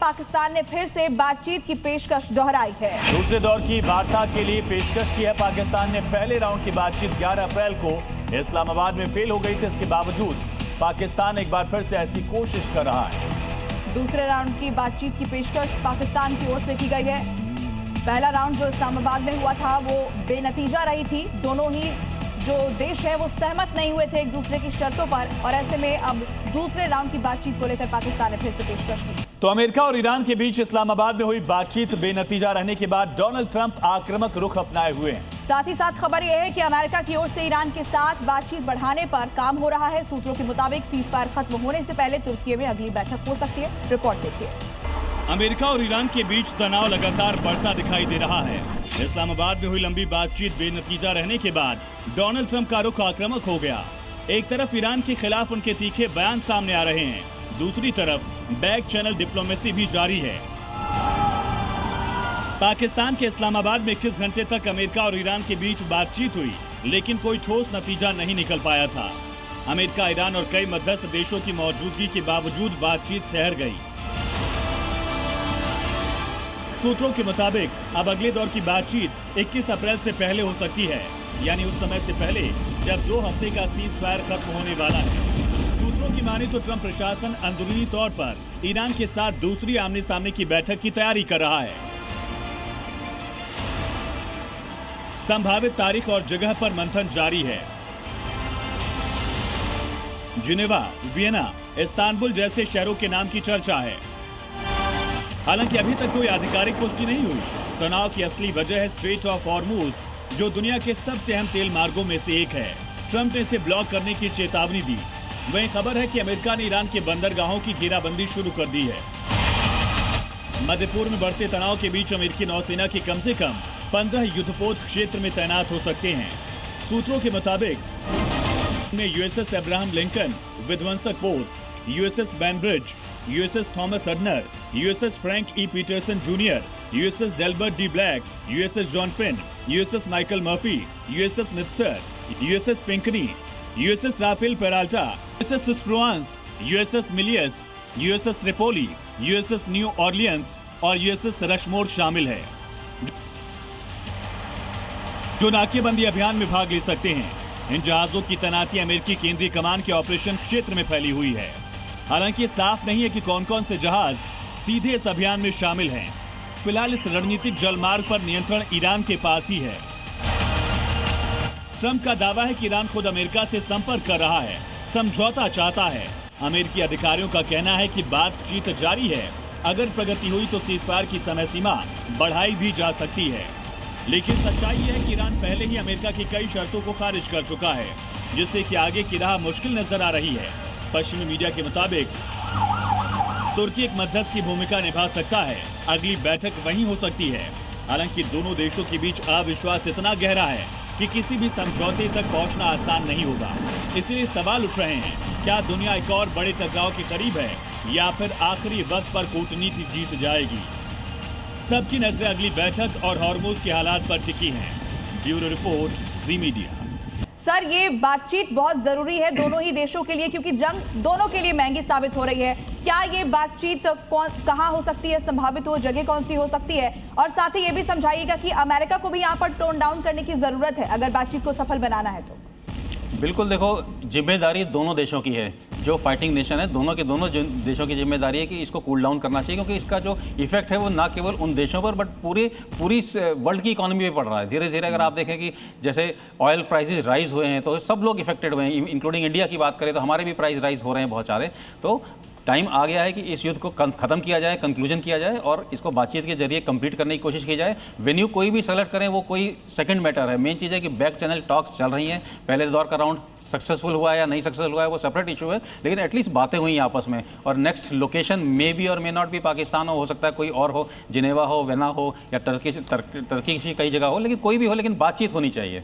पाकिस्तान ने फिर से बातचीत की पेशकश दोहराई है। दूसरे दौर की वार्ता के लिए पेशकश की है। पाकिस्तान ने पहले राउंड की बातचीत 11 अप्रैल को इस्लामाबाद में फेल हो गई थी। इसके बावजूद पाकिस्तान एक बार फिर से ऐसी कोशिश कर रहा है। दूसरे राउंड की बातचीत की पेशकश पाकिस्तान की ओर से की गई है। पहला राउंड जो इस्लामाबाद में हुआ था वो बेनतीजा रही थी। दोनों ही जो देश है वो सहमत नहीं हुए थे एक दूसरे की शर्तों पर, और ऐसे में अब दूसरे राउंड की बातचीत को लेकर पाकिस्तान ने फिर से पेशकश की। तो अमेरिका और ईरान के बीच इस्लामाबाद में हुई बातचीत बेनतीजा रहने के बाद डोनाल्ड ट्रंप आक्रामक रुख अपनाए हुए हैं। साथ ही साथ खबर यह है कि अमेरिका की ओर से ईरान के साथ बातचीत बढ़ाने पर काम हो रहा है। सूत्रों के मुताबिक सीजफायर खत्म होने से पहले तुर्की में अगली बैठक हो सकती है। रिपोर्ट देखिए। अमेरिका और ईरान के बीच तनाव लगातार बढ़ता दिखाई दे रहा है। इस्लामाबाद में हुई लंबी बातचीत बेनतीजा रहने के बाद डोनाल्ड ट्रंप का रुख आक्रामक हो गया। एक तरफ ईरान के खिलाफ उनके तीखे बयान सामने आ रहे हैं, दूसरी तरफ बैक चैनल डिप्लोमेसी भी जारी है। पाकिस्तान के इस्लामाबाद में 21 घंटे तक अमेरिका और ईरान के बीच बातचीत हुई, लेकिन कोई ठोस नतीजा नहीं निकल पाया था। अमेरिका, ईरान और कई मध्यस्थ देशों की मौजूदगी के बावजूद बातचीत ठहर गई। सूत्रों के मुताबिक अब अगले दौर की बातचीत 21 अप्रैल से पहले हो सकती है, यानी उस समय से पहले जब 2 हफ्ते का सीजफायर खत्म होने वाला है। सूत्रों की माने तो ट्रंप प्रशासन अंदरूनी तौर पर ईरान के साथ दूसरी आमने सामने की बैठक की तैयारी कर रहा है। संभावित तारीख और जगह पर मंथन जारी है। जिनेवा, वियना, इस्तांबुल जैसे शहरों के नाम की चर्चा है। हालांकि अभी तक कोई आधिकारिक पुष्टि नहीं हुई। तनाव की असली वजह है स्ट्रेट ऑफ हॉर्मुज, जो दुनिया के सबसे अहम तेल मार्गों में से एक है। ट्रंप ने इसे ब्लॉक करने की चेतावनी दी। वहीं खबर है कि अमेरिका ने ईरान के बंदरगाहों की घेराबंदी शुरू कर दी है। मध्य पूर्व में बढ़ते तनाव के बीच अमेरिकी नौसेना के कम से कम 15 युद्धपोत क्षेत्र में तैनात हो सकते हैं। सूत्रों के मुताबिक में यूएसएस अब्राहम लिंकन विध्वंसक पोत, USS Bainbridge, USS Thomas Hudner, USS Frank E Petersen Junior, USS Delbert D Black, USS John Finn, USS Michael Murphy, USS Nitze, USS Pinckney, USS Rafael Peralta, USS Spruance, USS Milius, USS Tripoli, USS New Orleans और USS Rushmore शामिल है, जो नाकेबंदी अभियान में भाग ले सकते हैं। इन जहाजों की तैनाती अमेरिकी केंद्रीय कमान के ऑपरेशन क्षेत्र में फैली हुई है। हालांकि साफ नहीं है कि कौन कौन से जहाज सीधे इस अभियान में शामिल हैं। फिलहाल इस रणनीतिक जलमार्ग पर नियंत्रण ईरान के पास ही है। ट्रंप का दावा है कि ईरान खुद अमेरिका से संपर्क कर रहा है, समझौता चाहता है। अमेरिकी अधिकारियों का कहना है कि बातचीत जारी है। अगर प्रगति हुई तो सीजफायर की समय सीमा बढ़ाई भी जा सकती है। लेकिन सच्चाई यह है कि ईरान पहले ही अमेरिका की कई शर्तों को खारिज कर चुका है, जिससे कि आगे की राह मुश्किल नजर आ रही है। पश्चिमी मीडिया के मुताबिक तुर्की एक मध्यस्थ की भूमिका निभा सकता है। अगली बैठक वहीं हो सकती है। हालांकि दोनों देशों के बीच अविश्वास इतना गहरा है कि किसी भी समझौते तक पहुंचना आसान नहीं होगा। इसलिए सवाल उठ रहे हैं, क्या दुनिया एक और बड़े टकराव के करीब है या फिर आखिरी वक्त पर कूटनीति जीत जाएगी? सबकी नजरें अगली बैठक और हॉर्मुज के हालात पर टिकी हैं। ब्यूरो रिपोर्ट, जी मीडिया। सर, ये बातचीत बहुत जरूरी है दोनों ही देशों के लिए, क्योंकि जंग दोनों के लिए महंगी साबित हो रही है। क्या ये बातचीत कहां हो सकती है, संभावित वो जगह कौन सी हो सकती है? और साथ ही ये भी समझाइएगा कि अमेरिका को भी यहाँ पर टोन डाउन करने की जरूरत है अगर बातचीत को सफल बनाना है तो। बिल्कुल, देखो, जिम्मेदारी दोनों देशों की है। जो फाइटिंग नेशन है, दोनों के दोनों देशों की जिम्मेदारी है कि इसको कूल डाउन करना चाहिए, क्योंकि इसका जो इफेक्ट है वो ना केवल उन देशों पर बट पूरी वर्ल्ड की इकोनॉमी पे पड़ रहा है। धीरे धीरे अगर आप देखें कि जैसे ऑयल प्राइसेस राइज हुए हैं तो सब लोग इफेक्टेड हुए हैं। इंक्लूडिंग इंडिया की बात करें तो हमारे भी प्राइस राइज हो रहे हैं बहुत सारे। तो टाइम आ गया है कि इस युद्ध को खत्म किया जाए, कंक्लूजन किया जाए और इसको बातचीत के जरिए कंप्लीट करने की कोशिश की जाए। वेन्यू कोई भी सेलेक्ट करें वो कोई सेकंड मैटर है। मेन चीज़ है कि बैक चैनल टॉक्स चल रही हैं। पहले दौर का राउंड सक्सेसफुल हुआ है या नहीं सक्सेसफुल हुआ है वो सेपरेट इशू है, लेकिन एटलीस्ट बातें हुई आपस में। और नेक्स्ट लोकेशन मे बी और मे नॉट भी पाकिस्तान हो सकता है कोई और हो, जिनेवा हो, वेना हो या टर्की कई जगह हो, लेकिन कोई भी हो, लेकिन बातचीत होनी चाहिए।